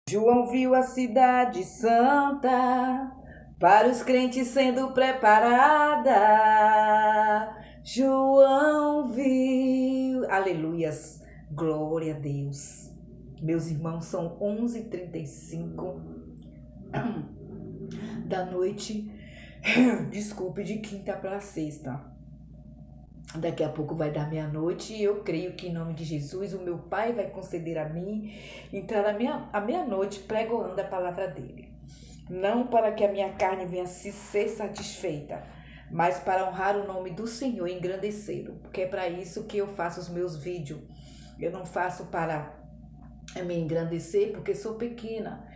João viu a cidade santa para os crentes sendo preparada. João viu. Aleluias. Glória a Deus. Meus irmãos, são 11h35 da noite. Desculpe, de quinta para sexta. Daqui a pouco vai dar meia-noite e eu creio que em nome de Jesus o meu Pai vai conceder a mim entrar à meia-noite pregoando a palavra dele. Não para que a minha carne venha se ser satisfeita, mas para honrar o nome do Senhor e engrandecê-lo, porque é para isso que eu faço os meus vídeos. Eu não faço para me engrandecer porque sou pequena.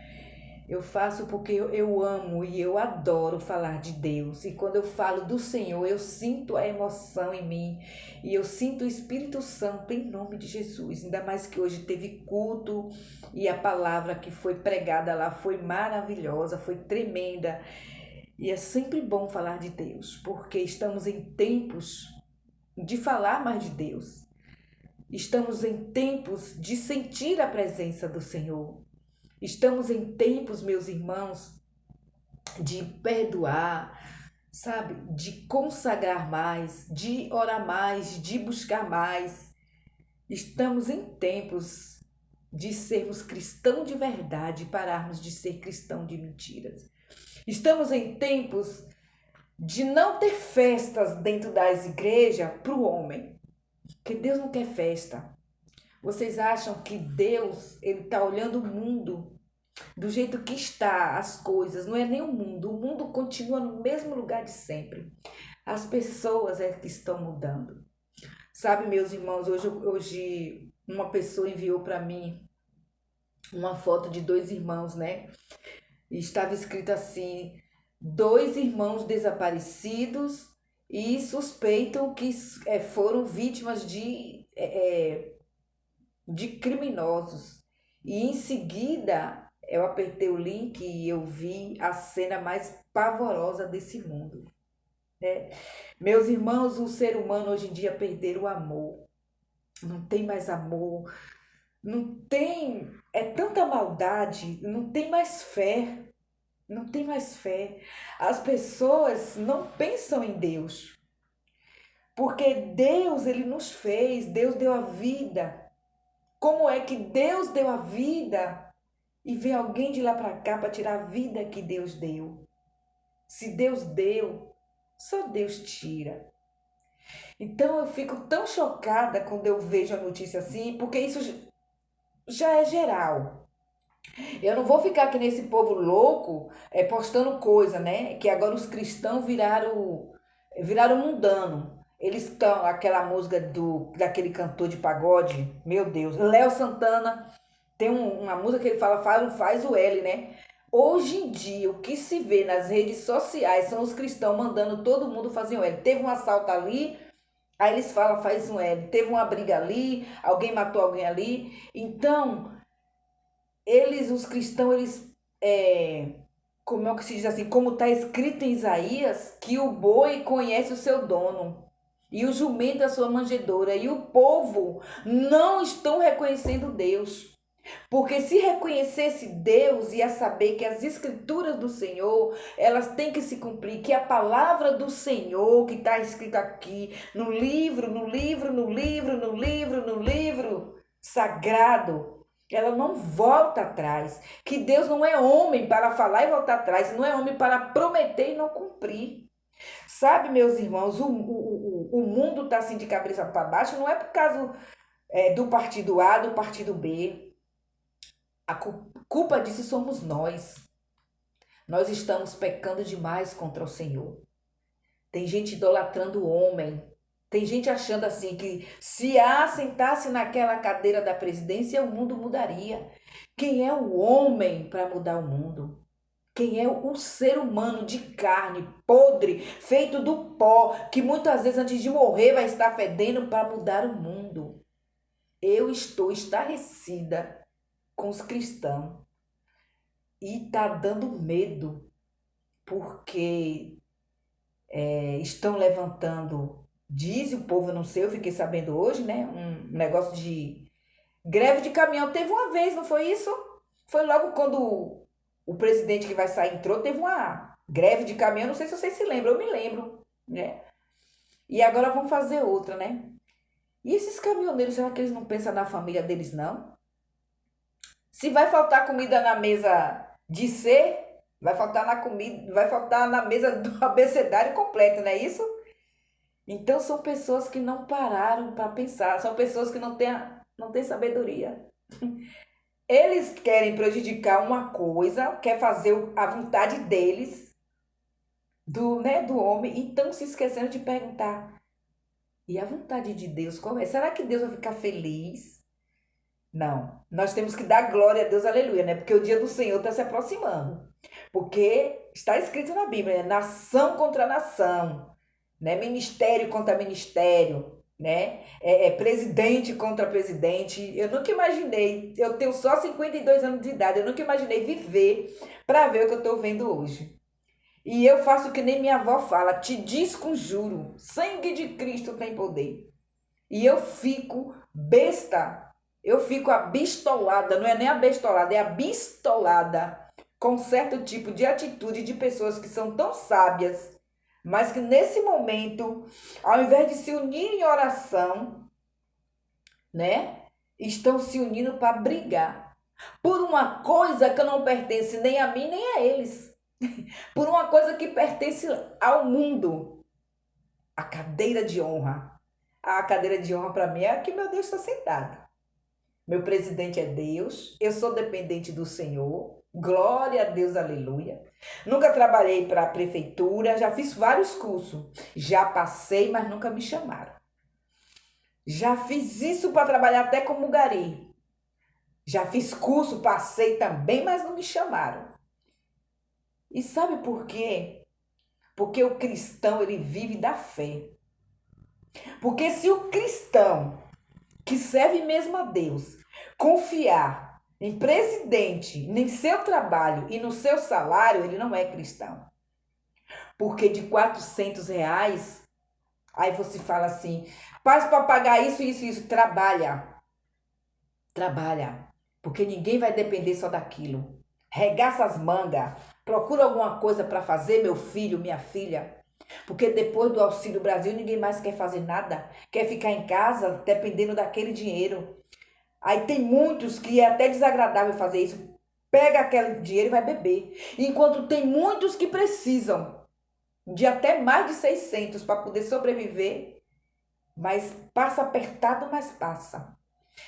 Eu faço porque eu amo e eu adoro falar de Deus. E quando eu falo do Senhor, eu sinto a emoção em mim. E eu sinto o Espírito Santo em nome de Jesus. Ainda mais que hoje teve culto e a palavra que foi pregada lá foi maravilhosa, foi tremenda. E é sempre bom falar de Deus, porque estamos em tempos de falar mais de Deus. Estamos em tempos de sentir a presença do Senhor. Estamos em tempos, meus irmãos, de perdoar, sabe? De consagrar mais, de orar mais, de buscar mais. Estamos em tempos de sermos cristãos de verdade e pararmos de ser cristão de mentiras. Estamos em tempos de não ter festas dentro das igrejas para o homem, porque Deus não quer festa. Vocês acham que Deus ele está olhando o mundo do jeito que está as coisas? Não é nem o mundo continua no mesmo lugar de sempre. As pessoas é que estão mudando. Sabe, meus irmãos, hoje uma pessoa enviou para mim uma foto de dois irmãos, né? E estava escrito assim: dois irmãos desaparecidos e suspeitam que foram vítimas de criminosos. E em seguida eu apertei o link e eu vi a cena mais pavorosa desse mundo, né? Meus irmãos, o ser humano hoje em dia perderam o amor. Não tem mais amor, não tem, é tanta maldade, não tem mais fé, não tem mais fé. As pessoas não pensam em Deus, porque Deus, ele nos fez, Deus deu a vida. Como é que Deus deu a vida e vem alguém de lá para cá para tirar a vida que Deus deu? Se Deus deu, só Deus tira. Então eu fico tão chocada quando eu vejo a notícia assim, porque isso já é geral. Eu não vou ficar aqui nesse povo louco postando coisa, né? Que agora os cristãos viraram mundano. Eles estão, aquela música daquele cantor de pagode, meu Deus, Léo Santana, tem uma música que ele faz o L, né? Hoje em dia, o que se vê nas redes sociais são os cristãos mandando todo mundo fazer um L. Teve um assalto ali, aí eles falam, faz um L. Teve uma briga ali, alguém matou alguém ali. Então, os cristãos, como é que se diz assim, como está escrito em Isaías, que o boi conhece o seu dono e o jumento a sua manjedoura, e o povo não estão reconhecendo Deus. Porque se reconhecesse Deus, ia saber que as escrituras do Senhor, elas têm que se cumprir, que a palavra do Senhor que está escrita aqui, no livro sagrado, ela não volta atrás. Que Deus não é homem para falar e voltar atrás, não é homem para prometer e não cumprir. Sabe, meus irmãos, o mundo está assim de cabeça para baixo, não é por causa do partido A, do partido B. A culpa disso somos nós. Nós estamos pecando demais contra o Senhor. Tem gente idolatrando o homem. Tem gente achando assim que se sentasse naquela cadeira da presidência, o mundo mudaria. Quem é o homem para mudar o mundo? Quem é o ser humano de carne, podre, feito do pó, que muitas vezes antes de morrer vai estar fedendo para mudar o mundo? Eu estou estarrecida com os cristãos e tá dando medo, porque estão levantando, diz o povo, eu não sei, eu fiquei sabendo hoje, né? Um negócio de greve de caminhão. Teve uma vez, não foi isso? Foi logo quando o presidente que vai sair entrou, teve uma greve de caminhão, não sei se vocês se lembram, eu me lembro, né? E agora vão fazer outra, né? E esses caminhoneiros, será que eles não pensam na família deles, não? Se vai faltar comida na mesa de C, vai faltar na comida, vai faltar na mesa do abecedário completo, não é isso? Então são pessoas que não pararam para pensar, são pessoas que não têm sabedoria. Eles querem prejudicar uma coisa, quer fazer a vontade deles, do homem, e estão se esquecendo de perguntar: e a vontade de Deus qual é? Será que Deus vai ficar feliz? Não. Nós temos que dar glória a Deus, aleluia, né? Porque o dia do Senhor está se aproximando. Porque está escrito na Bíblia, né? Nação contra nação, né? Ministério contra ministério, né? Presidente contra presidente. Eu nunca imaginei, eu tenho só 52 anos de idade, eu nunca imaginei viver para ver o que eu estou vendo hoje. E eu faço que nem minha avó fala: te desconjuro, sangue de Cristo tem poder. E eu fico besta, eu fico abistolada, não é nem abestolada, é abistolada com certo tipo de atitude de pessoas que são tão sábias, mas que nesse momento, ao invés de se unir em oração, né, estão se unindo para brigar por uma coisa que não pertence nem a mim nem a eles, por uma coisa que pertence ao mundo, a cadeira de honra. A cadeira de honra para mim é que meu Deus está sentado. Meu presidente é Deus, eu sou dependente do Senhor, glória a Deus, aleluia. Nunca trabalhei para a prefeitura, já fiz vários cursos, já passei, mas nunca me chamaram. Já fiz isso para trabalhar até como gari. Já fiz curso, passei também, mas não me chamaram. E sabe por quê? Porque o cristão, ele vive da fé. Porque se o cristão que serve mesmo a Deus confiar em presidente, em seu trabalho e no seu salário, ele não é cristão. Porque de R$ 400, aí você fala assim: faz para pagar isso, isso, isso. Trabalha. Trabalha. Porque ninguém vai depender só daquilo. Regaça as mangas. Procura alguma coisa para fazer, meu filho, minha filha. Porque depois do Auxílio Brasil, ninguém mais quer fazer nada. Quer ficar em casa dependendo daquele dinheiro. Aí tem muitos que é até desagradável fazer isso. Pega aquele dinheiro e vai beber. Enquanto tem muitos que precisam de até mais de 600 para poder sobreviver. Mas passa apertado, mas passa.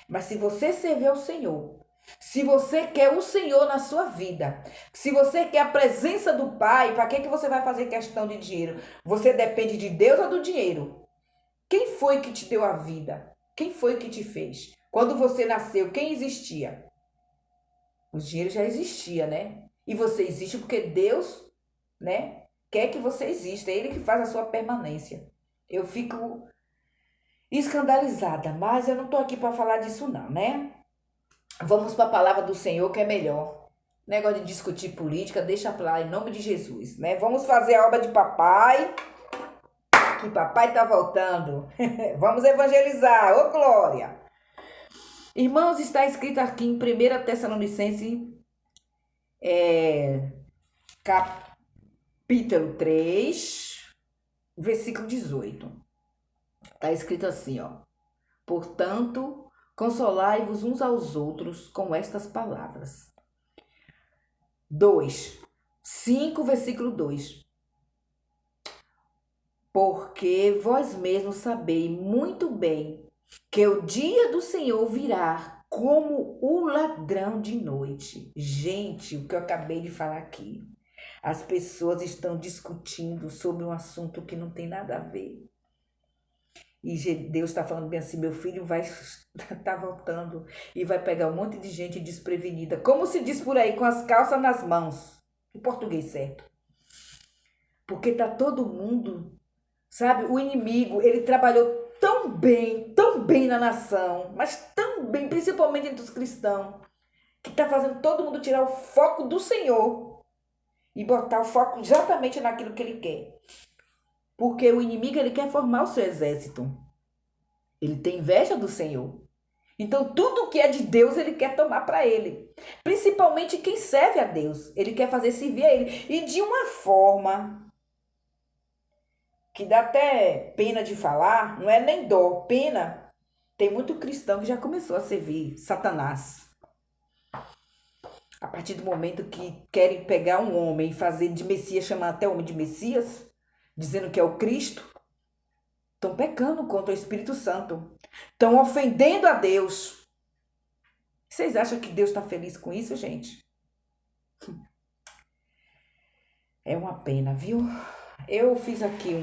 Mas se você servir ao Senhor, se você quer o Senhor na sua vida, se você quer a presença do Pai, para que você vai fazer questão de dinheiro? Você depende de Deus ou do dinheiro? Quem foi que te deu a vida? Quem foi que te fez? Quando você nasceu, quem existia? O dinheiro já existia, né? E você existe porque Deus, né, quer que você exista. É Ele que faz a sua permanência. Eu fico escandalizada, mas eu não estou aqui para falar disso não, né? Vamos para a palavra do Senhor, que é melhor. Negócio de discutir política, deixa pra lá, em nome de Jesus, né? Vamos fazer a obra de papai, que papai tá voltando. Vamos evangelizar, ô glória! Irmãos, está escrito aqui em 1 Tessalonicenses, capítulo 3, versículo 18. Está escrito assim, ó: portanto, consolai-vos uns aos outros com estas palavras. 5, versículo 2. Porque vós mesmos sabeis muito bem que o dia do Senhor virá como o ladrão de noite. Gente, o que eu acabei de falar aqui. As pessoas estão discutindo sobre um assunto que não tem nada a ver. E Deus está falando bem assim: meu filho vai estar voltando e vai pegar um monte de gente desprevenida. Como se diz por aí, com as calças nas mãos. Em português certo. Porque tá todo mundo, sabe? O inimigo, ele trabalhou tão bem na nação, mas tão bem, principalmente entre os cristãos, que tá fazendo todo mundo tirar o foco do Senhor e botar o foco exatamente naquilo que ele quer. Porque o inimigo, ele quer formar o seu exército. Ele tem inveja do Senhor. Então, tudo que é de Deus, ele quer tomar para ele. Principalmente quem serve a Deus. Ele quer fazer servir a ele. E de uma forma que dá até pena de falar, não é nem dó, pena. Tem muito cristão que já começou a servir Satanás. A partir do momento que querem pegar um homem e fazer de Messias, chamar até homem de Messias, dizendo que é o Cristo, estão pecando contra o Espírito Santo. Estão ofendendo a Deus. Vocês acham que Deus está feliz com isso, gente? É uma pena, viu? Eu fiz aqui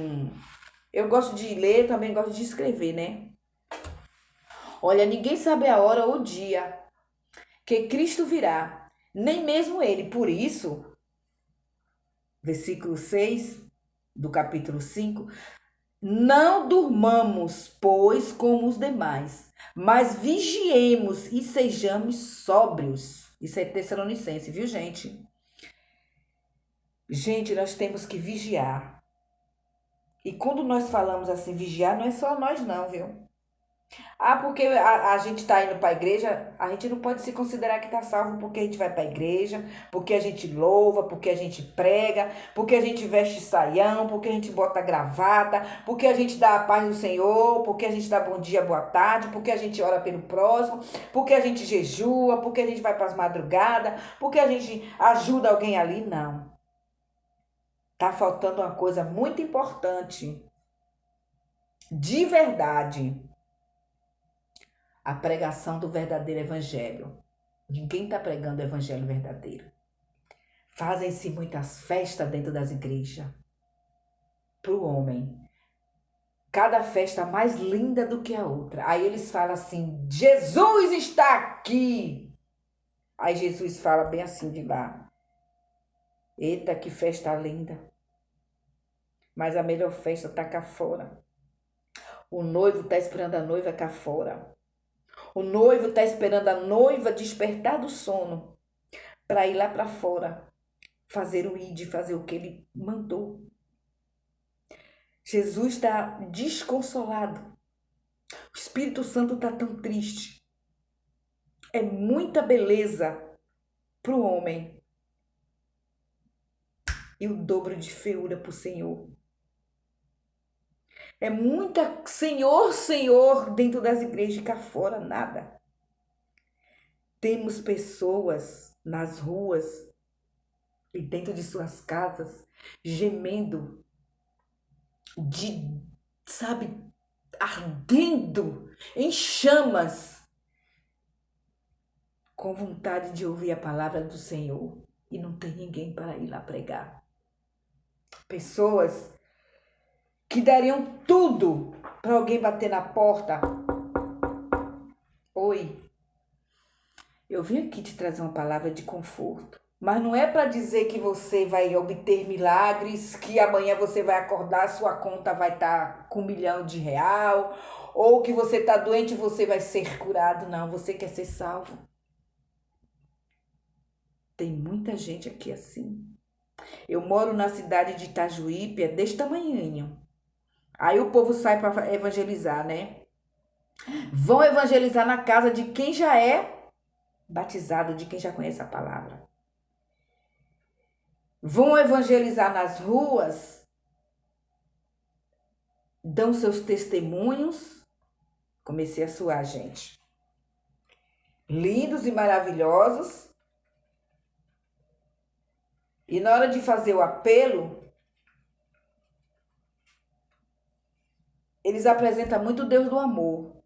Eu gosto de ler, também gosto de escrever, né? Olha, ninguém sabe a hora ou o dia que Cristo virá, nem mesmo ele. Por isso, versículo 6 do capítulo 5, não durmamos, pois, como os demais, mas vigiemos e sejamos sóbrios. Isso é Tessalonicense, viu, gente? Gente, nós temos que vigiar. E quando nós falamos assim, vigiar, não é só nós não, viu? Ah, porque a gente está indo para a igreja, a gente não pode se considerar que está salvo porque a gente vai para a igreja, porque a gente louva, porque a gente prega, porque a gente veste saião, porque a gente bota gravata, porque a gente dá a paz do Senhor, porque a gente dá bom dia, boa tarde, porque a gente ora pelo próximo, porque a gente jejua, porque a gente vai para as madrugadas, porque a gente ajuda alguém ali. Não. Tá faltando uma coisa muito importante, de verdade. A pregação do verdadeiro evangelho. Ninguém está pregando o evangelho verdadeiro. Fazem-se muitas festas dentro das igrejas. Para o homem. Cada festa mais linda do que a outra. Aí eles falam assim, Jesus está aqui. Aí Jesus fala bem assim de lá. Eita, que festa linda. Mas a melhor festa está cá fora. O noivo está esperando a noiva cá fora. O noivo está esperando a noiva despertar do sono para ir lá para fora, fazer o ide, fazer o que ele mandou. Jesus está desconsolado. O Espírito Santo está tão triste. É muita beleza para o homem e o dobro de feiura para o Senhor. É muita Senhor, Senhor dentro das igrejas e cá fora nada. Temos pessoas nas ruas e dentro de suas casas gemendo sabe, ardendo em chamas, com vontade de ouvir a palavra do Senhor e não tem ninguém para ir lá pregar. Pessoas que dariam tudo para alguém bater na porta. Oi, eu vim aqui te trazer uma palavra de conforto. Mas não é para dizer que você vai obter milagres, que amanhã você vai acordar, sua conta vai estar com R$ 1 milhão, ou que você está doente e você vai ser curado. Não, você quer ser salvo. Tem muita gente aqui assim. Eu moro na cidade de Itajuípe, é deste tamanhinho. Aí o povo sai para evangelizar, né? Vão evangelizar na casa de quem já é batizado, de quem já conhece a palavra. Vão evangelizar nas ruas, dão seus testemunhos. Comecei a suar, gente. Lindos e maravilhosos. E na hora de fazer o apelo, eles apresentam muito o Deus do amor.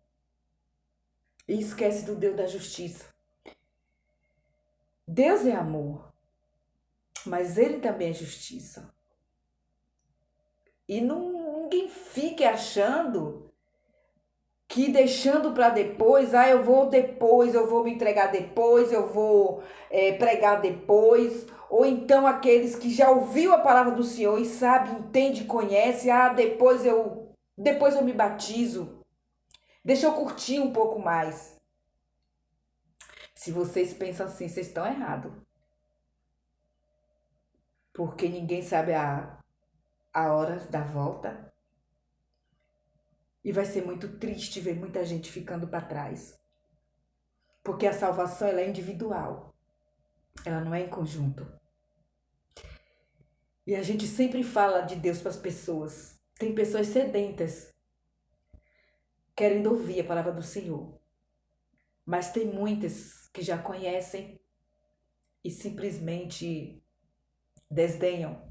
E esquece do Deus da justiça. Deus é amor, mas ele também é justiça. E ninguém fique achando que deixando para depois, eu vou depois, eu vou me entregar depois, eu vou pregar depois. Ou então aqueles que já ouviu a palavra do Senhor e sabe, entende, conhece, depois eu me batizo. Deixa eu curtir um pouco mais. Se vocês pensam assim, vocês estão errados. Porque ninguém sabe a hora da volta. E vai ser muito triste ver muita gente ficando para trás. Porque a salvação ela é individual, ela não é em conjunto. E a gente sempre fala de Deus para as pessoas. Tem pessoas sedentas, querendo ouvir a palavra do Senhor. Mas tem muitas que já conhecem e simplesmente desdenham.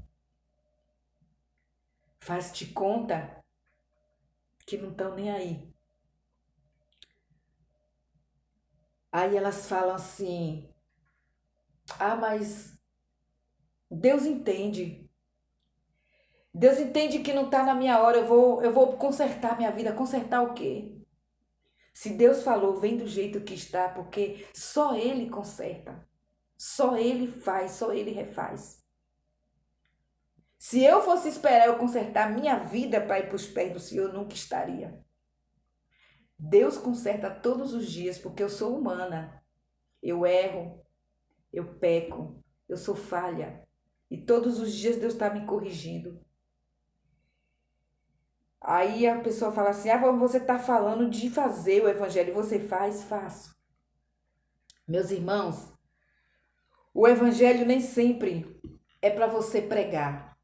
Faz-te conta que não estão nem aí. Aí elas falam assim: ah, mas Deus entende. Deus entende que não está na minha hora, eu vou consertar minha vida. Consertar o quê? Se Deus falou, vem do jeito que está, porque só Ele conserta. Só Ele faz, só Ele refaz. Se eu fosse esperar eu consertar minha vida para ir para os pés do Senhor, eu nunca estaria. Deus conserta todos os dias, porque eu sou humana. Eu erro, eu peco, eu sou falha. E todos os dias Deus está me corrigindo. Aí a pessoa fala assim: ah, você está falando de fazer o evangelho. Você faz? Faço. Meus irmãos, o evangelho nem sempre é para você pregar.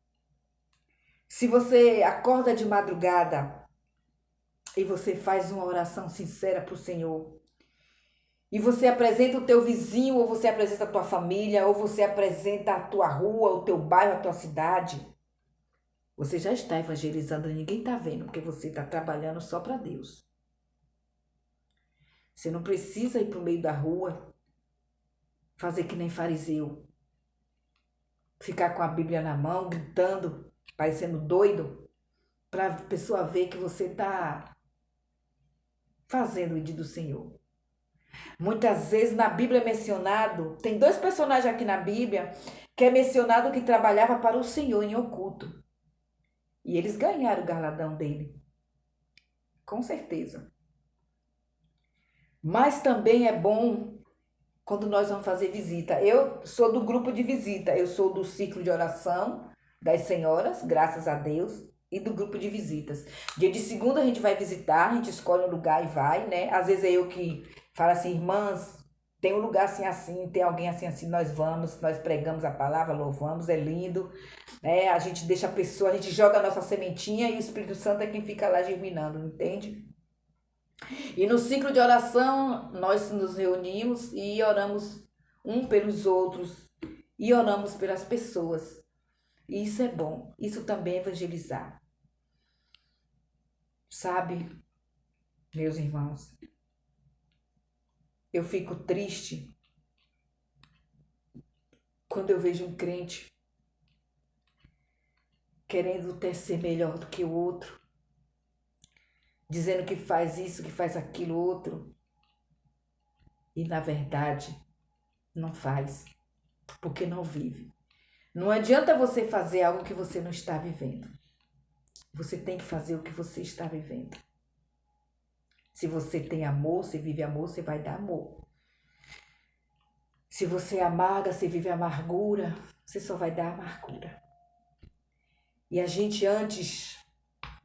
Se você acorda de madrugada e você faz uma oração sincera para o Senhor, e você apresenta o teu vizinho, ou você apresenta a tua família, ou você apresenta a tua rua, o teu bairro, a tua cidade, você já está evangelizando, ninguém está vendo, porque você está trabalhando só para Deus. Você não precisa ir para o meio da rua, fazer que nem fariseu, ficar com a Bíblia na mão, gritando, parecendo doido, para a pessoa ver que você está fazendo o dia do Senhor. Muitas vezes na Bíblia é mencionado, tem 2 personagens aqui na Bíblia, que é mencionado que trabalhava para o Senhor em oculto. E eles ganharam o galardão dele. Com certeza. Mas também é bom quando nós vamos fazer visita. Eu sou do grupo de visita, eu sou do ciclo de oração das senhoras, graças a Deus, e do grupo de visitas. Dia de segunda a gente vai visitar, a gente escolhe um lugar e vai, né? Às vezes é eu que falo assim: irmãs, tem um lugar assim assim, tem alguém assim assim, nós vamos, nós pregamos a palavra, louvamos, é lindo, né? A gente deixa a pessoa, a gente joga a nossa sementinha e o Espírito Santo é quem fica lá germinando, entende? E no ciclo de oração, nós nos reunimos e oramos um pelos outros e oramos pelas pessoas. E isso é bom, isso também é evangelizar. Sabe, meus irmãos, eu fico triste quando eu vejo um crente querendo ser melhor do que o outro, dizendo que faz isso, que faz aquilo outro, e na verdade não faz, porque não vive. Não adianta você fazer algo que você não está vivendo. Você tem que fazer o que você está vivendo. Se você tem amor, você vive amor, você vai dar amor. Se você é amarga, você vive amargura, você só vai dar amargura. E a gente, antes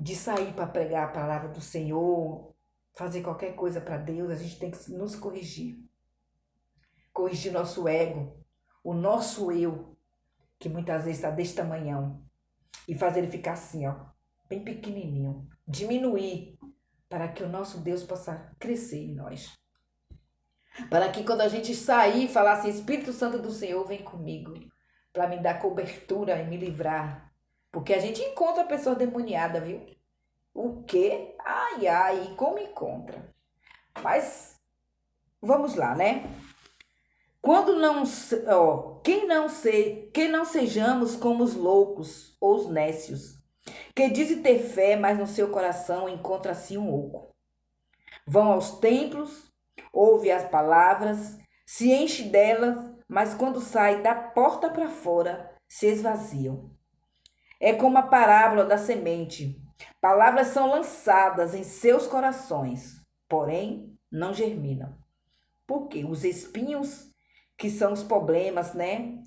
de sair para pregar a palavra do Senhor, fazer qualquer coisa para Deus, a gente tem que nos corrigir. Corrigir nosso ego, o nosso eu, que muitas vezes está desse tamanhão, e fazer ele ficar assim, ó, bem pequenininho. Diminuir, para que o nosso Deus possa crescer em nós. Para que quando a gente sair e falar assim: Espírito Santo do Senhor, vem comigo, para me dar cobertura e me livrar. Porque a gente encontra a pessoa demoniada, viu? O quê? Ai, ai, como encontra? Mas vamos lá, né? Quando não, ó, que não sejamos como os loucos ou os nécios, que dizem ter fé, mas no seu coração encontra-se um oco. Vão aos templos, ouve as palavras, se enche delas, mas quando sai da porta para fora, se esvaziam. É como a parábola da semente. Palavras são lançadas em seus corações, porém não germinam. Por quê? Os espinhos, que são os problemas, né?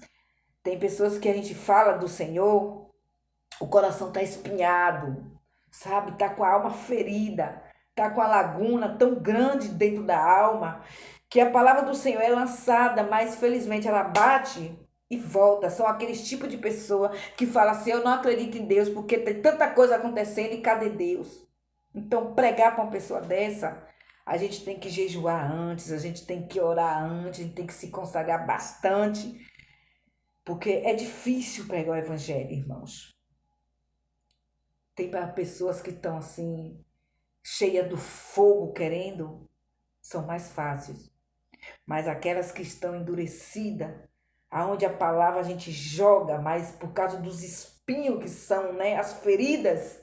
Tem pessoas que a gente fala do Senhor, o coração está espinhado, sabe? Está com a alma ferida, está com a laguna tão grande dentro da alma que a palavra do Senhor é lançada, mas felizmente ela bate e volta. São aqueles tipos de pessoa que fala assim, eu não acredito em Deus porque tem tanta coisa acontecendo e cadê Deus? Então, pregar para uma pessoa dessa, a gente tem que jejuar antes, a gente tem que orar antes, a gente tem que se consagrar bastante, porque é difícil pregar o evangelho, irmãos. Tem para pessoas que estão assim, cheias do fogo querendo, são mais fáceis. Mas aquelas que estão endurecidas, aonde a palavra a gente joga, mas por causa dos espinhos que são, né, as feridas,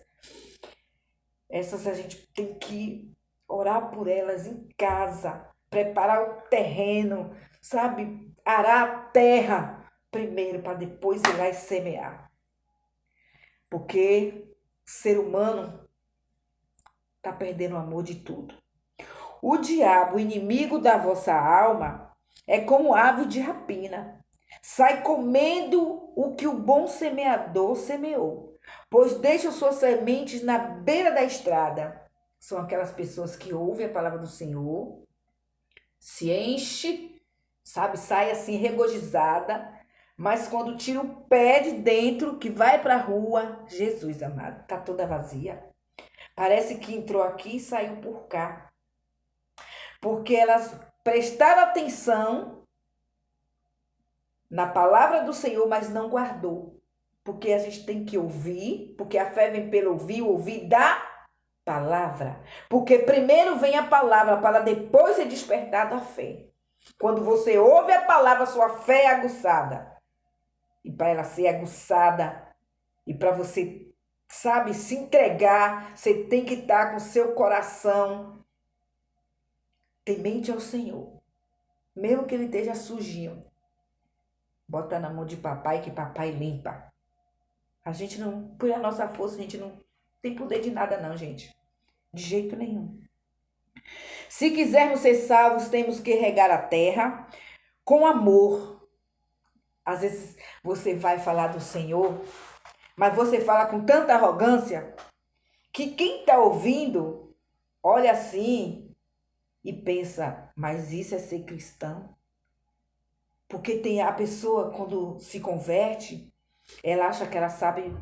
essas a gente tem que orar por elas em casa, preparar o terreno, sabe? Arar a terra primeiro para depois ir lá e semear. Porque o ser humano está perdendo o amor de tudo. O diabo, o inimigo da vossa alma, é como ave de rapina. Sai comendo o que o bom semeador semeou, pois deixa suas sementes na beira da estrada. São aquelas pessoas que ouvem a palavra do Senhor, se enche, sabe, sai assim regozijada, mas quando tira o pé de dentro, que vai para a rua, Jesus amado, tá toda vazia. Parece que entrou aqui e saiu por cá. Porque elas prestaram atenção na palavra do Senhor, mas não guardou. Porque a gente tem que ouvir, porque a fé vem pelo ouvir da palavra. Porque primeiro vem a palavra, para depois ser despertada a fé. Quando você ouve a palavra, sua fé é aguçada. E para ela ser aguçada, e para você, sabe, se entregar, você tem que estar com seu coração temente ao Senhor. Mesmo que ele esteja sujinho. Bota na mão de papai que papai limpa. A gente não, por a nossa força, a gente não tem poder de nada não, gente. De jeito nenhum. Se quisermos ser salvos, temos que regar a terra com amor. Às vezes você vai falar do Senhor, mas você fala com tanta arrogância que quem está ouvindo olha assim e pensa, mas isso é ser cristão? Porque tem a pessoa, quando se converte, ela acha que ela sabe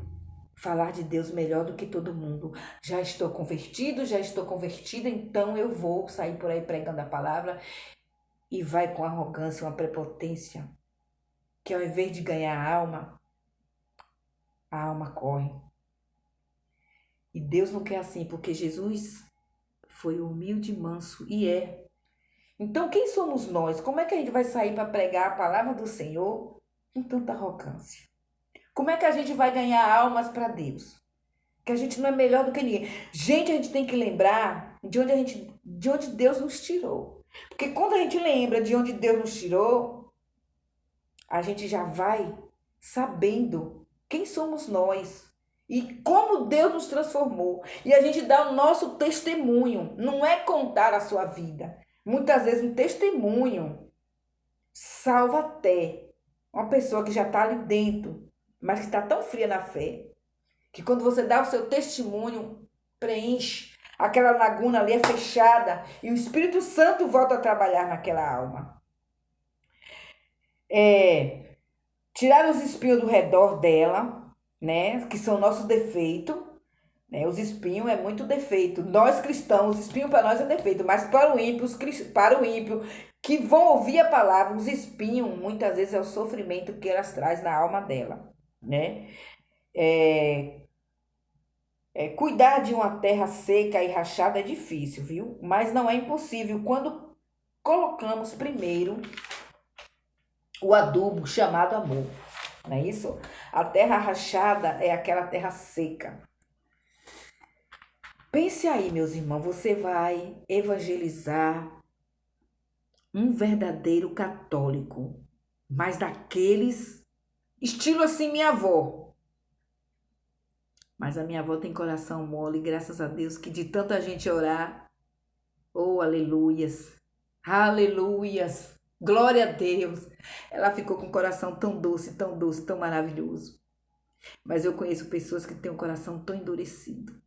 falar de Deus melhor do que todo mundo. Já estou convertido, já estou convertida, então eu vou sair por aí pregando a palavra e vai com arrogância, uma prepotência, que ao invés de ganhar a alma corre. E Deus não quer assim, porque Jesus foi humilde e manso e é. Então quem somos nós? Como é que a gente vai sair para pregar a palavra do Senhor com tanta arrogância? Como é que a gente vai ganhar almas para Deus? Que a gente não é melhor do que ninguém. Gente, a gente tem que lembrar de onde Deus nos tirou. Porque quando a gente lembra de onde Deus nos tirou, a gente já vai sabendo quem somos nós e como Deus nos transformou. E a gente dá o nosso testemunho, não é contar a sua vida. Muitas vezes um testemunho salva até uma pessoa que já está ali dentro, mas que está tão fria na fé, que quando você dá o seu testemunho, preenche. Aquela laguna ali é fechada e o Espírito Santo volta a trabalhar naquela alma. Tirar os espinhos do redor dela, né? Que são nossos defeitos. Né? Os espinhos é muito defeito. Nós cristãos, espinho para nós é defeito, mas para o ímpio que vão ouvir a palavra, os espinhos muitas vezes é o sofrimento que elas trazem na alma dela, né? Cuidar de uma terra seca e rachada é difícil, viu? Mas não é impossível quando colocamos primeiro o adubo chamado amor, não é isso? A terra rachada é aquela terra seca. Pense aí, meus irmãos, você vai evangelizar um verdadeiro católico, mas daqueles, estilo assim minha avó. Mas a minha avó tem coração mole, graças a Deus, que de tanta gente orar, oh, aleluias, aleluias, glória a Deus. Ela ficou com um coração tão doce, tão maravilhoso. Mas eu conheço pessoas que têm um coração tão endurecido,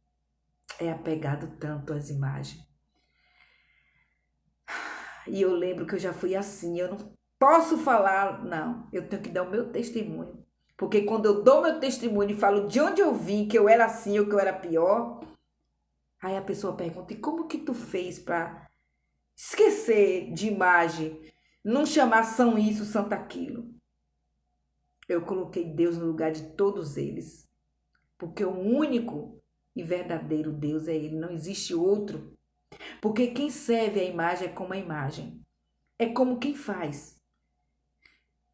é apegado tanto às imagens. E eu lembro que eu já fui assim, eu não posso falar, não, eu tenho que dar o meu testemunho. Porque quando eu dou meu testemunho e falo de onde eu vim, que eu era assim ou que eu era pior, aí a pessoa pergunta, e como que tu fez para esquecer de imagem, não chamar São isso, Santo aquilo? Eu coloquei Deus no lugar de todos eles. Porque o único e verdadeiro Deus é Ele, não existe outro. Porque quem serve a imagem é como a imagem. É como quem faz.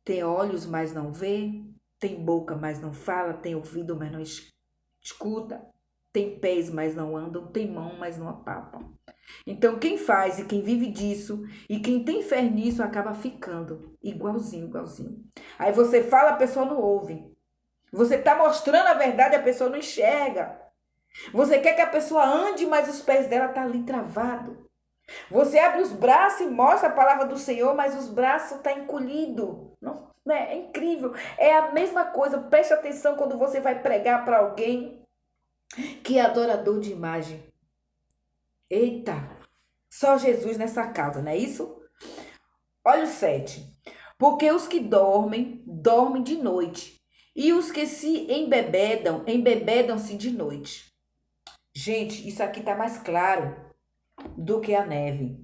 Tem olhos, mas não vê. Tem boca, mas não fala. Tem ouvido, mas não escuta. Tem pés, mas não andam. Tem mão, mas não apalpam. Então, quem faz e quem vive disso e quem tem fé nisso acaba ficando igualzinho, igualzinho. Aí você fala, a pessoa não ouve. Você está mostrando a verdade, a pessoa não enxerga. Você quer que a pessoa ande, mas os pés dela estão ali travados. Você abre os braços e mostra a palavra do Senhor, mas os braços estão encolhidos. Não, né? É incrível. É a mesma coisa. Preste atenção quando você vai pregar para alguém que é adorador de imagem. Eita, só Jesus nessa casa, não é isso? Olha o 7. Porque os que dormem, dormem de noite. E os que se embebedam, embebedam-se de noite. Gente, isso aqui está mais claro do que a neve.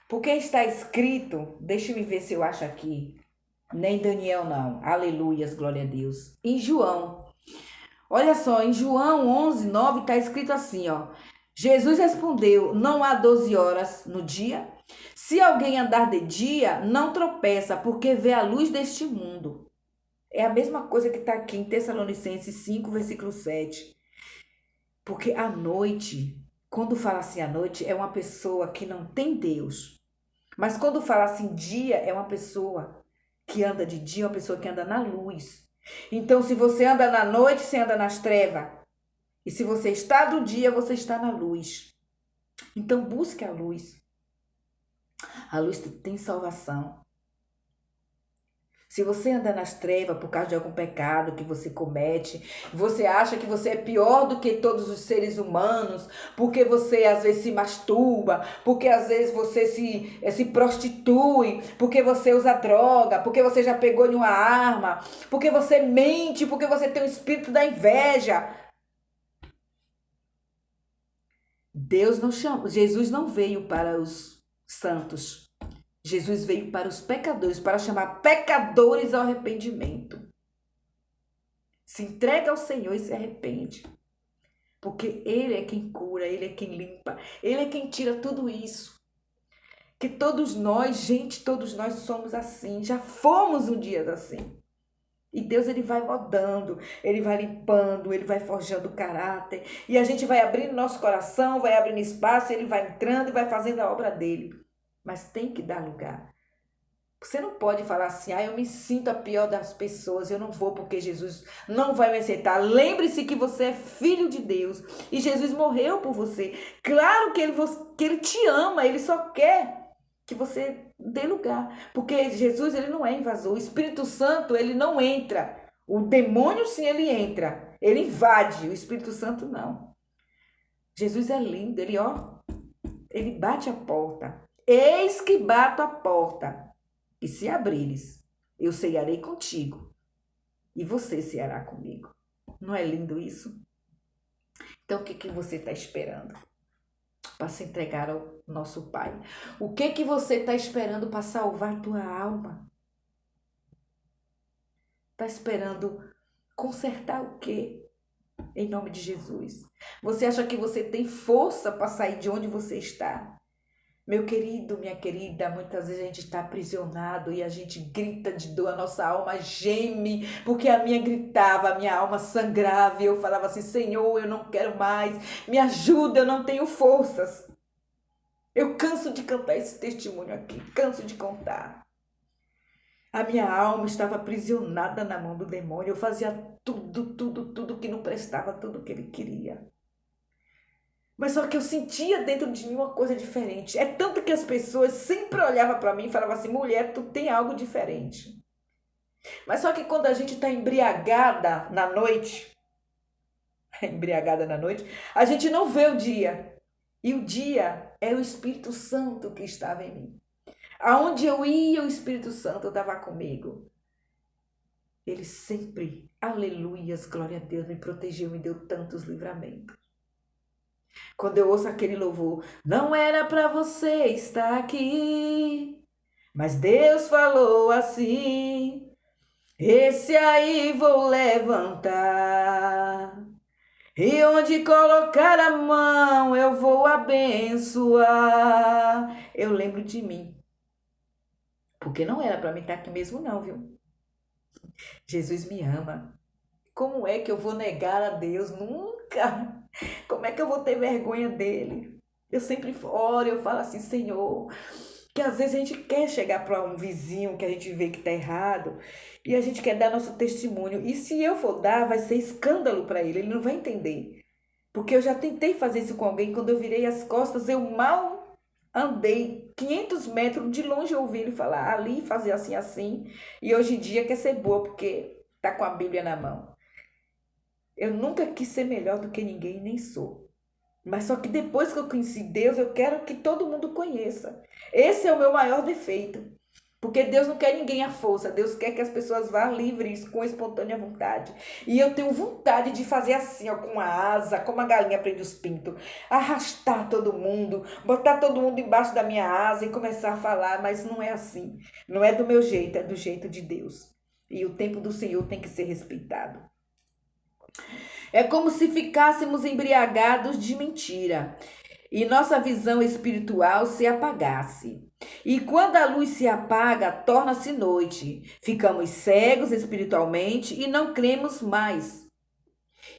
Porque está escrito, deixa eu ver se eu acho aqui, nem Daniel não, aleluias, glória a Deus. Em João, olha só, em João 11, 9 está escrito assim, ó. Jesus respondeu, não há 12 horas no dia? Se alguém andar de dia, não tropeça, porque vê a luz deste mundo. É a mesma coisa que está aqui em Tessalonicenses 5, versículo 7. Porque à noite, quando fala assim à noite, é uma pessoa que não tem Deus. Mas quando fala assim dia, é uma pessoa que anda de dia, uma pessoa que anda na luz. Então, se você anda na noite, você anda nas trevas. E se você está do dia, você está na luz. Então, busque a luz. A luz tem salvação. Se você anda nas trevas por causa de algum pecado que você comete, você acha que você é pior do que todos os seres humanos, porque você às vezes se masturba, porque às vezes você se prostitui, porque você usa droga, porque você já pegou em uma arma, porque você mente, porque você tem o espírito da inveja. Deus não chama, Jesus não veio para os santos. Jesus veio para os pecadores, para chamar pecadores ao arrependimento. Se entrega ao Senhor e se arrepende. Porque Ele é quem cura, Ele é quem limpa, Ele é quem tira tudo isso. Que todos nós, gente, todos nós somos assim, já fomos um dia assim. E Deus, Ele vai mudando, Ele vai limpando, Ele vai forjando o caráter. E a gente vai abrindo nosso coração, vai abrindo espaço, Ele vai entrando e vai fazendo a obra dEle. Mas tem que dar lugar. Você não pode falar assim, eu me sinto a pior das pessoas, eu não vou porque Jesus não vai me aceitar. Lembre-se que você é filho de Deus e Jesus morreu por você. Claro que ele te ama, ele só quer que você dê lugar. Porque Jesus, ele não é invasor. O Espírito Santo, ele não entra. O demônio, sim, ele entra. Ele invade. O Espírito Santo, não. Jesus é lindo, ele bate a porta. Eis que bato a porta. E se abrires, eu cearei contigo, e você ceará comigo. Não é lindo isso? Então, o que você está esperando para se entregar ao nosso Pai? O que você está esperando para salvar a tua alma? Está esperando consertar o quê? Em nome de Jesus. Você acha que você tem força para sair de onde você está? Meu querido, minha querida, muitas vezes a gente está aprisionado e a gente grita de dor, a nossa alma geme, porque a minha gritava, a minha alma sangrava e eu falava assim, Senhor, eu não quero mais, me ajuda, eu não tenho forças. Eu canso de cantar esse testemunho aqui, canso de contar. A minha alma estava aprisionada na mão do demônio, eu fazia tudo que não prestava, tudo que ele queria. Mas só que eu sentia dentro de mim uma coisa diferente. É tanto que as pessoas sempre olhavam para mim e falavam assim, mulher, tu tem algo diferente. Mas só que quando a gente está embriagada na noite, a gente não vê o dia. E o dia é o Espírito Santo que estava em mim. Aonde eu ia, o Espírito Santo estava comigo. Ele sempre, aleluias, glória a Deus, me protegeu, me deu tantos livramentos. Quando eu ouço aquele louvor, não era para você estar aqui, mas Deus falou assim, esse aí vou levantar. E onde colocar a mão, eu vou abençoar. Eu lembro de mim. Porque não era para mim estar aqui mesmo, não, viu? Jesus me ama. Como é que eu vou negar a Deus? Nunca. Como é que eu vou ter vergonha dele? Eu sempre oro, eu falo assim, Senhor, que às vezes a gente quer chegar para um vizinho que a gente vê que está errado e a gente quer dar nosso testemunho. E se eu for dar, vai ser escândalo para ele, ele não vai entender. Porque eu já tentei fazer isso com alguém, quando eu virei as costas, eu mal andei 500 metros, de longe eu ouvi ele falar ali, fazer assim, assim. E hoje em dia quer ser boa, porque tá com a Bíblia na mão. Eu nunca quis ser melhor do que ninguém, nem sou. Mas só que depois que eu conheci Deus, eu quero que todo mundo conheça. Esse é o meu maior defeito. Porque Deus não quer ninguém à força. Deus quer que as pessoas vá livres, com espontânea vontade. E eu tenho vontade de fazer assim, ó, com a asa, como a galinha prende os pintos. Arrastar todo mundo, botar todo mundo embaixo da minha asa e começar a falar. Mas não é assim. Não é do meu jeito, é do jeito de Deus. E o tempo do Senhor tem que ser respeitado. É como se ficássemos embriagados de mentira e nossa visão espiritual se apagasse. E quando a luz se apaga, torna-se noite. Ficamos cegos espiritualmente e não cremos mais.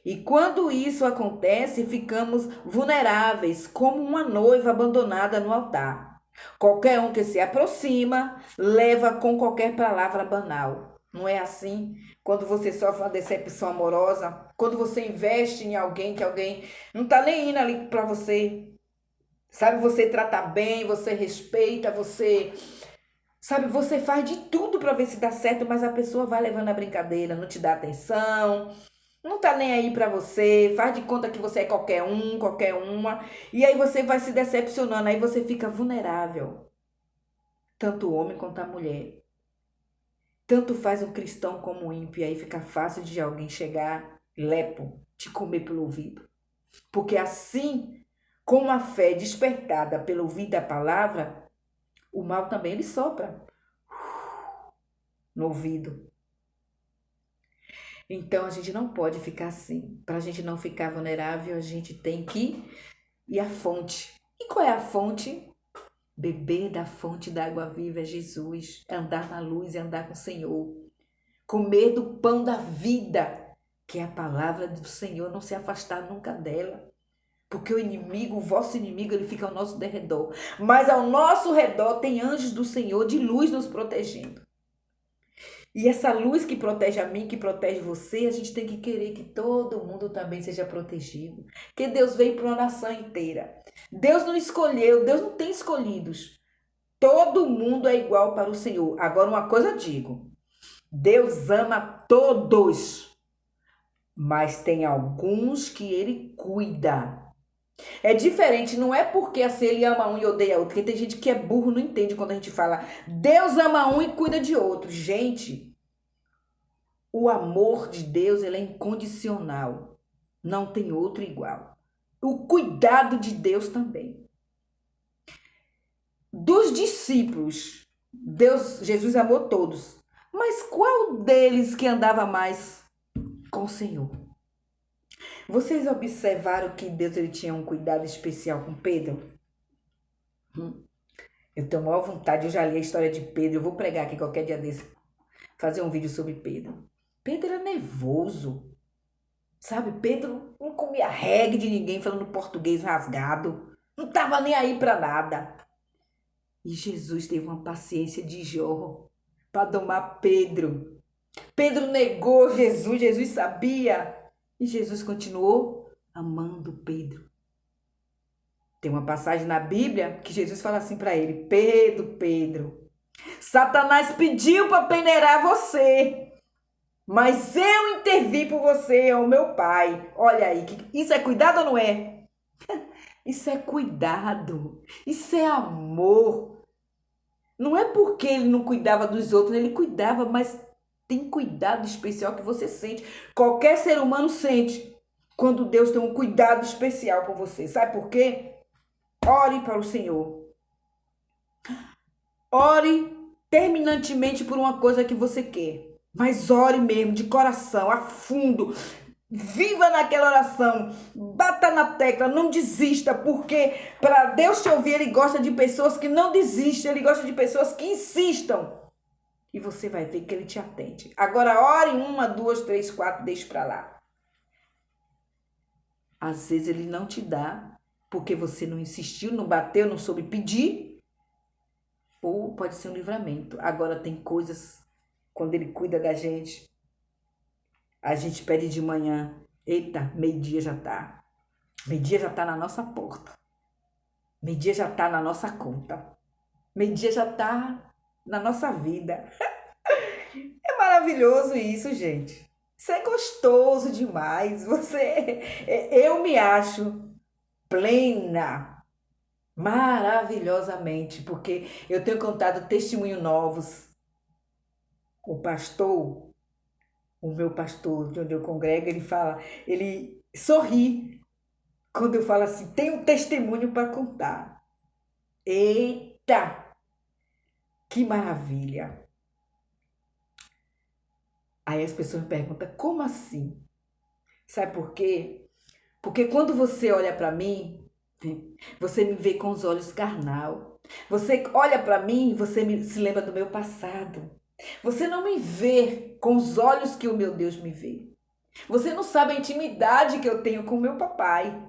E quando isso acontece, ficamos vulneráveis, como uma noiva abandonada no altar. Qualquer um que se aproxima, leva com qualquer palavra banal. Não é assim? Quando você sofre uma decepção amorosa, quando você investe em alguém que alguém não está nem indo ali para você, sabe, você trata bem, você respeita, você, sabe, você faz de tudo para ver se dá certo, mas a pessoa vai levando a brincadeira, não te dá atenção, não tá nem aí para você, faz de conta que você é qualquer um, qualquer uma, e aí você vai se decepcionando, aí você fica vulnerável, tanto o homem quanto a mulher. Tanto faz um cristão como um ímpio, e aí fica fácil de alguém chegar, lepo, te comer pelo ouvido. Porque assim como a fé despertada pelo ouvir da palavra, o mal também ele sopra no ouvido. Então a gente não pode ficar assim. Para a gente não ficar vulnerável, a gente tem que ir à fonte. E qual é a fonte? Beber da fonte da água viva é Jesus. É andar na luz e andar com o Senhor. Comer do pão da vida, que é a palavra do Senhor, não se afastar nunca dela. Porque o inimigo, o vosso inimigo, ele fica ao nosso derredor. Mas ao nosso redor tem anjos do Senhor de luz nos protegendo. E essa luz que protege a mim, que protege você, a gente tem que querer que todo mundo também seja protegido. Que Deus veio para uma nação inteira. Deus não escolheu, Deus não tem escolhidos. Todo mundo é igual para o Senhor. Agora, uma coisa eu digo: Deus ama todos, mas tem alguns que ele cuida. É diferente, não é porque assim ele ama um e odeia outro, porque tem gente que é burro, não entende quando a gente fala Deus ama um e cuida de outro. Gente, o amor de Deus ele é incondicional, não tem outro igual. O cuidado de Deus também. Dos discípulos, Jesus amou todos, mas qual deles que andava mais com o Senhor? Vocês observaram que Deus ele tinha um cuidado especial com Pedro? Eu tenho a maior vontade, eu já li a história de Pedro, eu vou pregar aqui qualquer dia desse, fazer um vídeo sobre Pedro. Pedro era nervoso, sabe? Pedro não comia reggae de ninguém falando português rasgado, não tava nem aí para nada. E Jesus teve uma paciência de Jó para domar Pedro. Pedro negou Jesus, Jesus sabia. E Jesus continuou amando Pedro. Tem uma passagem na Bíblia que Jesus fala assim para ele: Pedro, Pedro, Satanás pediu para peneirar você, mas eu intervi por você, é o meu Pai. Olha aí, isso é cuidado ou não é? Isso é cuidado, isso é amor. Não é porque ele não cuidava dos outros, ele cuidava, mas tem cuidado especial que você sente. Qualquer ser humano sente quando Deus tem um cuidado especial por você. Sabe por quê? Ore para o Senhor. Ore terminantemente por uma coisa que você quer. Mas ore mesmo, de coração, a fundo. Viva naquela oração. Bata na tecla, não desista, porque para Deus te ouvir, Ele gosta de pessoas que não desistem, Ele gosta de pessoas que insistam. E você vai ver que Ele te atende. Agora, ore 1, 2, 3, 4, deixe para lá. Às vezes Ele não te dá, porque você não insistiu, não bateu, não soube pedir. Ou pode ser um livramento. Agora tem coisas, quando Ele cuida da gente, a gente pede de manhã. Eita, meio-dia já tá. Meio-dia já tá na nossa porta. Meio-dia já tá na nossa conta. Meio-dia já tá na nossa vida. É maravilhoso isso, gente. Isso é gostoso demais. Eu me acho plena, maravilhosamente, porque eu tenho contado testemunhos novos. O meu pastor, de onde eu congrego, ele sorri quando eu falo assim, tem um testemunho para contar. Eita, que maravilha! Aí as pessoas me perguntam, como assim? Sabe por quê? Porque quando você olha para mim, você me vê com os olhos carnal. Você olha para mim, se lembra do meu passado. Você não me vê com os olhos que o meu Deus me vê. Você não sabe a intimidade que eu tenho com o meu papai.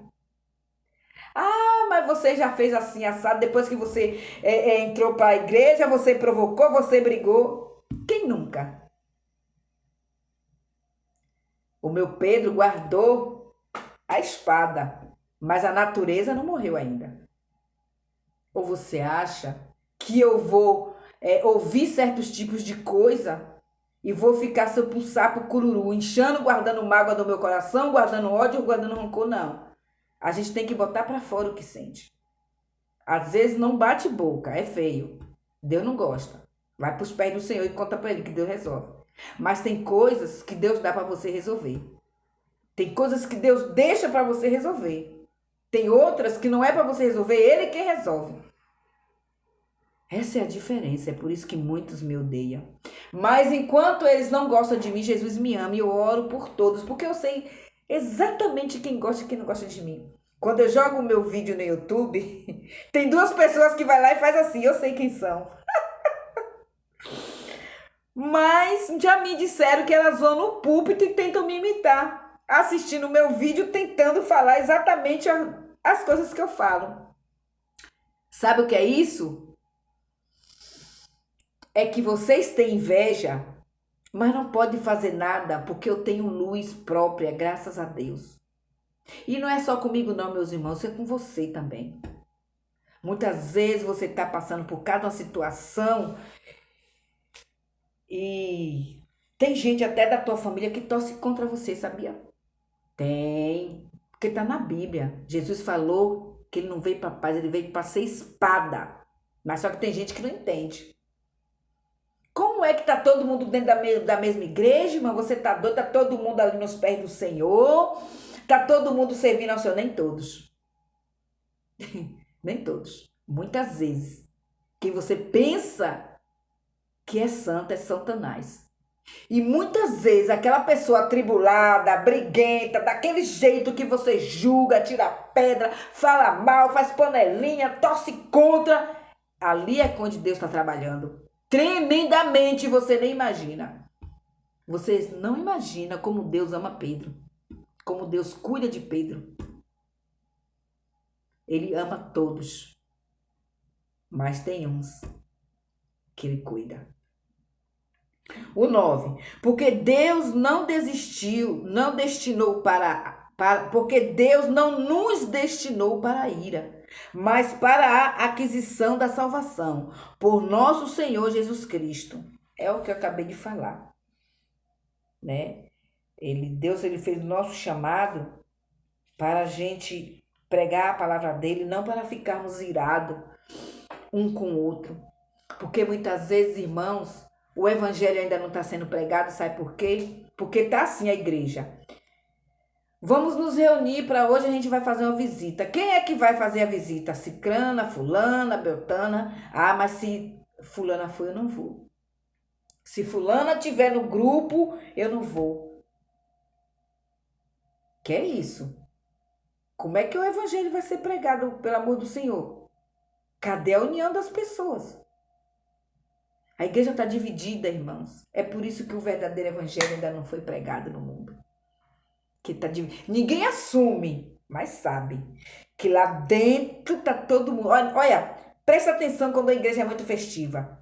Ah, mas você já fez assim, assado, depois que você entrou para a igreja, você provocou, você brigou. Quem nunca? O meu Pedro guardou a espada, mas a natureza não morreu ainda. Ou você acha que eu vou ouvir certos tipos de coisa e vou ficar seu sapo cururu, inchando, guardando mágoa do meu coração, guardando ódio, guardando rancor? Não. A gente tem que botar para fora o que sente. Às vezes não bate boca, é feio. Deus não gosta. Vai para os pés do Senhor e conta para Ele que Deus resolve. Mas tem coisas que Deus dá para você resolver. Tem coisas que Deus deixa para você resolver. Tem outras que não é para você resolver, Ele quem resolve. Essa é a diferença, é por isso que muitos me odeiam. Mas enquanto eles não gostam de mim, Jesus me ama e eu oro por todos, porque eu sei exatamente quem gosta e quem não gosta de mim. Quando eu jogo o meu vídeo no YouTube, tem 2 pessoas que vai lá e faz assim, eu sei quem são. Mas já me disseram que elas vão no púlpito e tentam me imitar, assistindo o meu vídeo, tentando falar exatamente as coisas que eu falo. Sabe o que é isso? É que vocês têm inveja, mas não pode fazer nada porque eu tenho luz própria, graças a Deus. E não é só comigo não, meus irmãos, é com você também. Muitas vezes você está passando por cada situação e tem gente até da tua família que torce contra você, sabia? Tem, porque está na Bíblia. Jesus falou que ele não veio para paz, ele veio para ser espada. Mas só que tem gente que não entende. Como é que tá todo mundo dentro da mesma igreja, irmão? Você tá doido, tá todo mundo ali nos pés do Senhor, tá todo mundo servindo ao Senhor? Nem todos. Nem todos. Muitas vezes, quem você pensa que é santo é Satanás. E muitas vezes, aquela pessoa atribulada, briguenta, daquele jeito que você julga, tira pedra, fala mal, faz panelinha, torce contra, ali é onde Deus está trabalhando. Tremendamente, você nem imagina. Vocês não imaginam como Deus ama Pedro. Como Deus cuida de Pedro. Ele ama todos. Mas tem uns que ele cuida. O 9. Porque Deus não desistiu, não destinou porque Deus não nos destinou para a ira, mas para a aquisição da salvação, por nosso Senhor Jesus Cristo. É o que eu acabei de falar, né? Deus fez o nosso chamado para a gente pregar a palavra dele, não para ficarmos irados um com o outro. Porque muitas vezes, irmãos, o evangelho ainda não está sendo pregado, sabe por quê? Porque está assim a igreja. Vamos nos reunir para hoje, a gente vai fazer uma visita. Quem é que vai fazer a visita? Cicrana, fulana, beltana. Ah, mas se fulana for, eu não vou. Se fulana tiver no grupo, eu não vou. Que é isso? Como é que o evangelho vai ser pregado, pelo amor do Senhor? Cadê a união das pessoas? A igreja está dividida, irmãos. É por isso que o verdadeiro evangelho ainda não foi pregado no mundo. Que tá dividido. Ninguém assume, mas sabe que lá dentro tá todo mundo. Olha, presta atenção quando a igreja é muito festiva.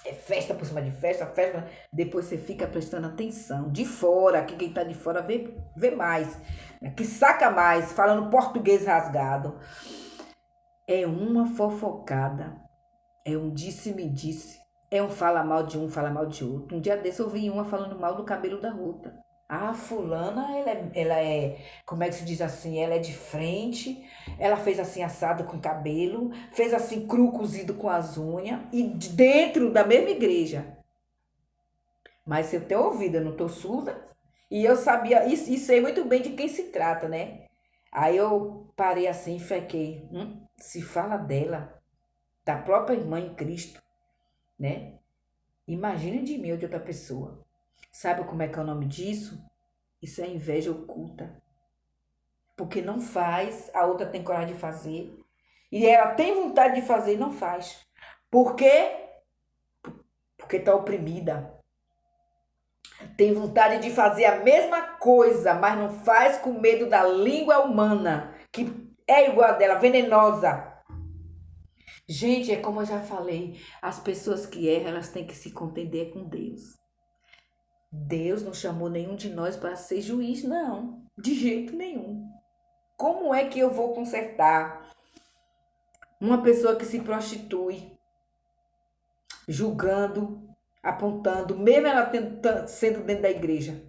É festa por cima de festa, festa. Depois você fica prestando atenção. De fora, que quem tá de fora vê mais. Que saca mais, falando português rasgado. É uma fofocada. É um disse-me-disse. É um fala mal de um, fala mal de outro. Um dia desse eu vi uma falando mal do cabelo da outra. Ah, fulana, ela é, como é que se diz assim? Ela é de frente, ela fez assim assado com cabelo, fez assim cru cozido com as unhas, e dentro da mesma igreja. Mas eu tenho ouvido, eu não tô surda, e eu sabia, e sei muito bem de quem se trata, né? Aí eu parei assim e fiquei, se fala dela, da própria irmã em Cristo, né? Imagina de mim ou de outra pessoa. Sabe como é que é o nome disso? Isso é inveja oculta. Porque não faz, a outra tem coragem de fazer. E ela tem vontade de fazer e não faz. Por quê? Porque está oprimida. Tem vontade de fazer a mesma coisa, mas não faz com medo da língua humana, que é igual a dela, venenosa. Gente, é como eu já falei, as pessoas que erram, elas têm que se contender com Deus. Deus não chamou nenhum de nós para ser juiz, não. De jeito nenhum. Como é que eu vou consertar uma pessoa que se prostitui, julgando, apontando, mesmo ela sendo dentro da igreja?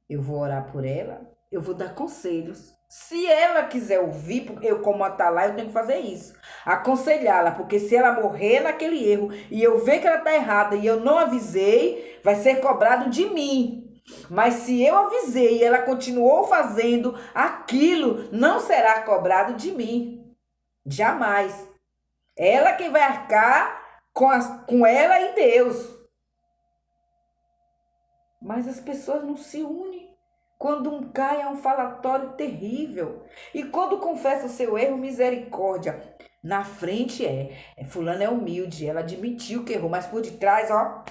Eu vou orar por ela, eu vou dar conselhos. Se ela quiser ouvir, porque eu como atalai, eu tenho que fazer isso. Aconselhá-la, porque se ela morrer naquele erro e eu ver que ela está errada e eu não avisei, vai ser cobrado de mim. Mas se eu avisei e ela continuou fazendo aquilo, não será cobrado de mim. Jamais. Ela quem vai arcar com ela e Deus. Mas as pessoas não se unem. Quando um cai é um falatório terrível. E quando confessa o seu erro, misericórdia. Na frente fulano é humilde, ela admitiu que errou, mas por detrás, ó,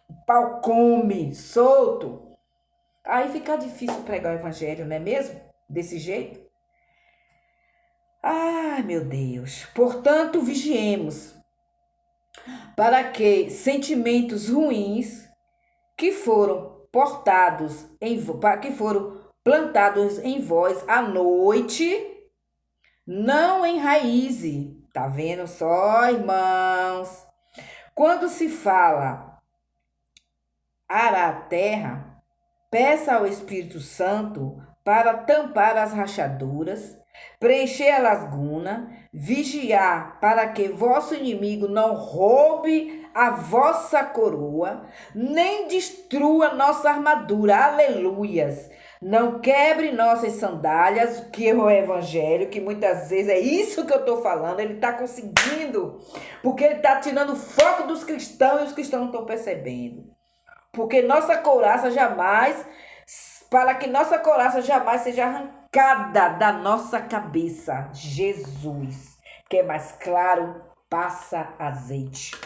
o pau come, solto. Aí fica difícil pregar o evangelho, não é mesmo? Desse jeito. Ai, meu Deus. Portanto, vigiemos, para que sentimentos ruins que foram que foram plantados em vós à noite, não enraize. Tá vendo só, irmãos? Quando se fala arar a terra, peça ao Espírito Santo para tampar as rachaduras, preencher a laguna, vigiar para que vosso inimigo não roube a vossa coroa, nem destrua nossa armadura. Aleluias! Não quebre nossas sandálias, que é o evangelho, que muitas vezes é isso que eu estou falando, ele está conseguindo, porque ele está tirando o foco dos cristãos e os cristãos não estão percebendo. Porque nossa couraça jamais, para que nossa couraça jamais seja arrancada da nossa cabeça. Jesus, que é mais claro, passa azeite.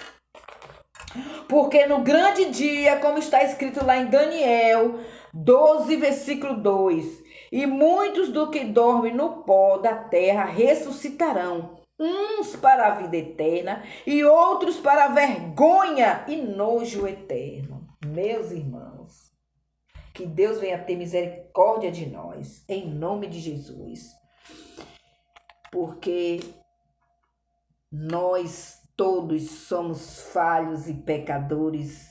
Porque no grande dia, como está escrito lá em Daniel 12, versículo 2, e muitos do que dormem no pó da terra ressuscitarão, uns para a vida eterna e outros para a vergonha e nojo eterno. Meus irmãos, que Deus venha ter misericórdia de nós, em nome de Jesus. Porque nós todos somos falhos e pecadores,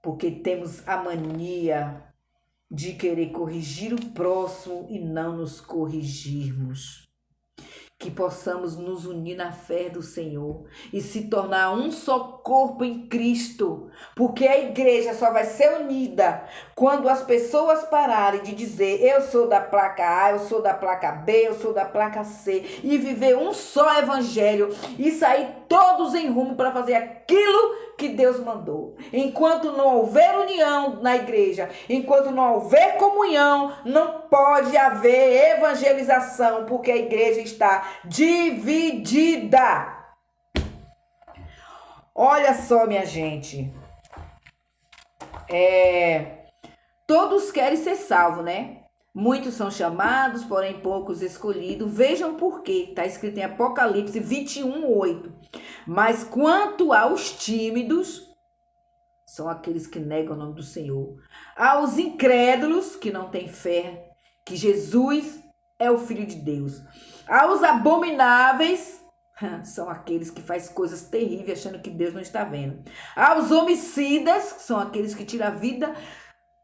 porque temos a mania de querer corrigir o próximo e não nos corrigirmos. que possamos nos unir na fé do Senhor e se tornar um só corpo em Cristo, porque a igreja só vai ser unida quando as pessoas pararem de dizer eu sou da placa A, eu sou da placa B, eu sou da placa C e viver um só evangelho e sair todos em rumo para fazer aquilo que Deus mandou. Enquanto não houver união na igreja, enquanto não houver comunhão, não pode haver evangelização, porque a igreja está dividida. Olha só, minha gente. Todos querem ser salvos, né? Muitos são chamados, porém poucos escolhidos. Vejam por quê. Está escrito em Apocalipse 21:8. Mas quanto aos tímidos, são aqueles que negam o nome do Senhor. Aos incrédulos, que não têm fé, que Jesus é o Filho de Deus. Aos abomináveis, são aqueles que fazem coisas terríveis achando que Deus não está vendo. Aos homicidas, são aqueles que tiram a vida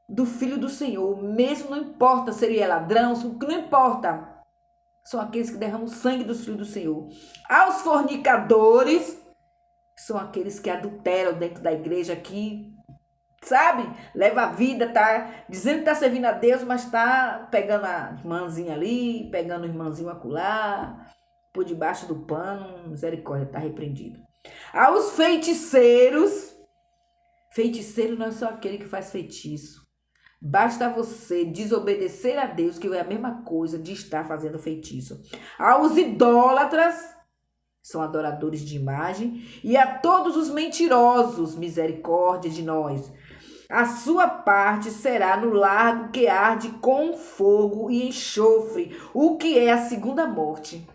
do Filho do Senhor, mesmo não importa se ele é ladrão, não importa. São aqueles que derramam o sangue do Filho do Senhor. Aos fornicadores, são aqueles que adulteram dentro da igreja, que, sabe, leva a vida, tá dizendo que tá servindo a Deus, mas tá pegando a irmãzinha ali, pegando o irmãzinho acolá, por debaixo do pano, misericórdia, tá repreendido. Aos feiticeiros, feiticeiro não é só aquele que faz feitiço. Basta você desobedecer a Deus, que é a mesma coisa de estar fazendo feitiço. Aos idólatras, são adoradores de imagem, e a todos os mentirosos, misericórdia de nós. A sua parte será no lago que arde com fogo e enxofre, o que é a segunda morte.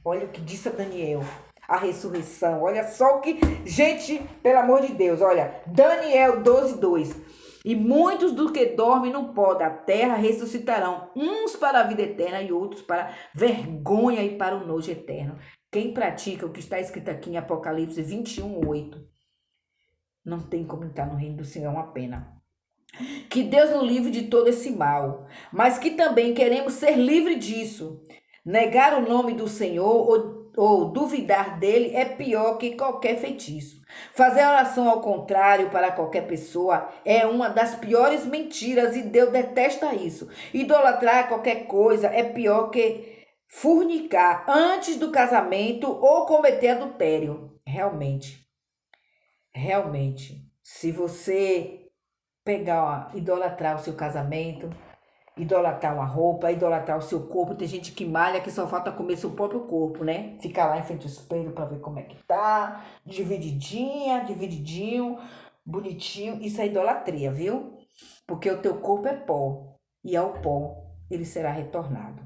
Olha o que disse a Daniel, a ressurreição. Olha só o que... Gente, pelo amor de Deus, olha, Daniel 12:2. E muitos dos que dormem no pó da terra ressuscitarão, uns para a vida eterna e outros para vergonha e para o nojo eterno. Quem pratica o que está escrito aqui em Apocalipse 21:8, não tem como entrar no reino do Senhor, é uma pena. Que Deus nos livre de todo esse mal, mas que também queremos ser livres disso. Negar o nome do Senhor ou duvidar dele é pior que qualquer feitiço. Fazer oração ao contrário para qualquer pessoa é uma das piores mentiras e Deus detesta isso. Idolatrar qualquer coisa é pior que fornicar antes do casamento ou cometer adultério. Realmente, se você idolatrar o seu casamento, idolatrar uma roupa, idolatrar o seu corpo. Tem gente que malha que só falta comer seu próprio corpo, né? Ficar lá em frente ao espelho para ver como é que tá, divididinho, bonitinho. Isso é idolatria, viu? Porque o teu corpo é pó, e ao pó ele será retornado.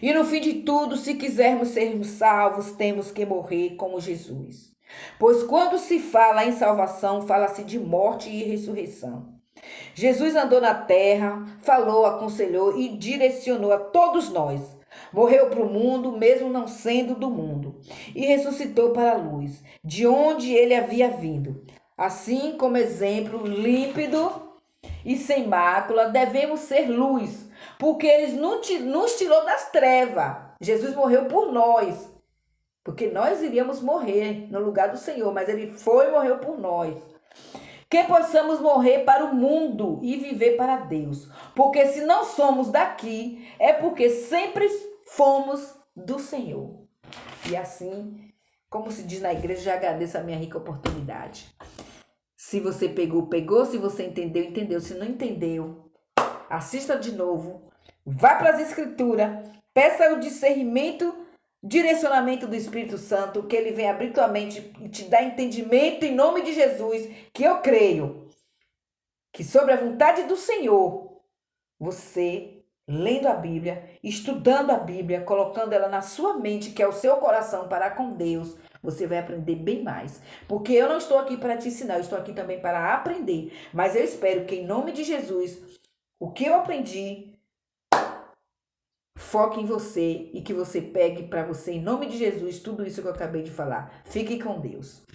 E no fim de tudo, se quisermos sermos salvos, temos que morrer como Jesus. Pois quando se fala em salvação, fala-se de morte e ressurreição. Jesus andou na terra, falou, aconselhou e direcionou a todos nós. Morreu para o mundo, mesmo não sendo do mundo, e ressuscitou para a luz, de onde ele havia vindo. Assim como exemplo límpido e sem mácula, devemos ser luz, porque ele nos tirou das trevas. Jesus morreu por nós, porque nós iríamos morrer no lugar do Senhor, mas ele foi e morreu por nós. Que possamos morrer para o mundo e viver para Deus. Porque se não somos daqui, é porque sempre fomos do Senhor. E assim, como se diz na igreja, já agradeço a minha rica oportunidade. Se você pegou, pegou. Se você entendeu, entendeu. Se não entendeu, assista de novo. Vá para as escrituras. Peça o discernimento, direcionamento do Espírito Santo, que ele venha abrir tua mente e te dar entendimento em nome de Jesus, que eu creio que sobre a vontade do Senhor, você, lendo a Bíblia, estudando a Bíblia, colocando ela na sua mente, que é o seu coração para com Deus, você vai aprender bem mais. Porque eu não estou aqui para te ensinar, eu estou aqui também para aprender. Mas eu espero que em nome de Jesus, o que eu aprendi, foque em você e que você pegue para você, em nome de Jesus, tudo isso que eu acabei de falar. Fique com Deus.